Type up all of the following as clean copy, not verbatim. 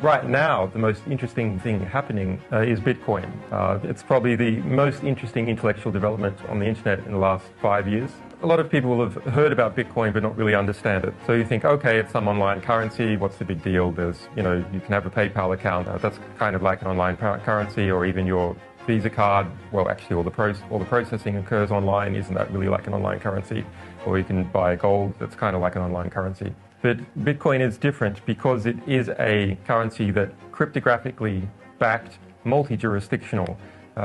Right now, the most interesting thing happening is Bitcoin. It's probably the most interesting intellectual development on the internet in the last 5 years. A lot of people have heard about Bitcoin but not really understand it. So you think, okay, it's some online currency, what's the big deal? There's, you can have a PayPal account, that's kind of like an online currency, or even your Visa card. Well, actually all the processing occurs online. Isn't that really like an online currency? Or you can buy gold, that's kind of like an online currency. But Bitcoin is different because it is a currency that cryptographically backed, multi-jurisdictional,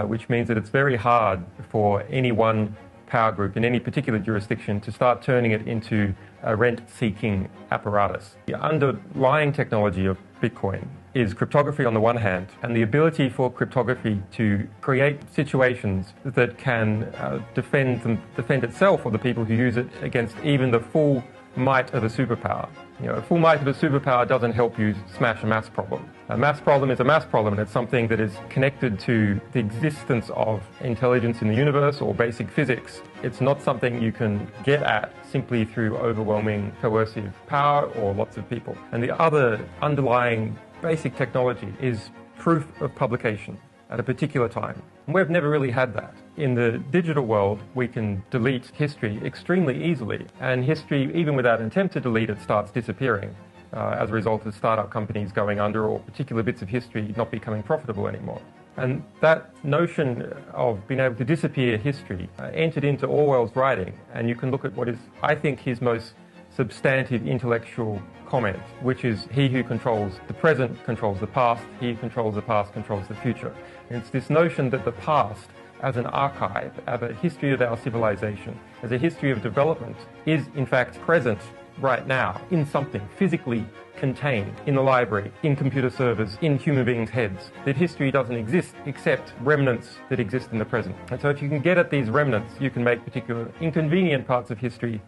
which means that it's very hard for any one power group in any particular jurisdiction to start turning it into a rent-seeking apparatus. The underlying technology of Bitcoin is cryptography on the one hand, and the ability for cryptography to create situations that can defend itself or the people who use it against even the full might of a superpower. A full might of a superpower doesn't help you smash a maths problem. A maths problem is a maths problem, and it's something that is connected to the existence of intelligence in the universe or basic physics. It's not something you can get at simply through overwhelming coercive power or lots of people. And the other underlying basic technology is proof of publication at a particular time. And we've never really had that. In the digital world, we can delete history extremely easily, and history, even without an attempt to delete it, starts disappearing as a result of startup companies going under or particular bits of history not becoming profitable anymore. And that notion of being able to disappear history entered into Orwell's writing, and you can look at what is, I think, his most substantive intellectual comment, which is he who controls the present controls the past, he who controls the past controls the future. And it's this notion that the past as an archive, as a history of our civilization, as a history of development, is in fact present right now in something physically contained in the library, in computer servers, in human beings' heads. That history doesn't exist except remnants that exist in the present. And so if you can get at these remnants, you can make particular inconvenient parts of history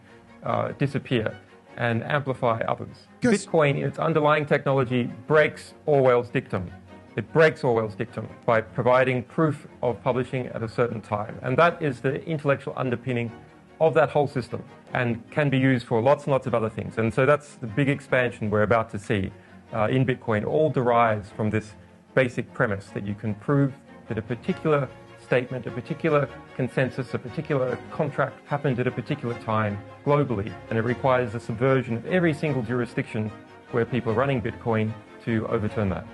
disappear and amplify others. Bitcoin, in its underlying technology, breaks Orwell's dictum. It breaks Orwell's dictum by providing proof of publishing at a certain time. And that is the intellectual underpinning of that whole system and can be used for lots and lots of other things. And so that's the big expansion we're about to see in Bitcoin. All derives from this basic premise that you can prove that a particular statement, a particular consensus, a particular contract happened at a particular time globally, and it requires the subversion of every single jurisdiction where people are running Bitcoin to overturn that.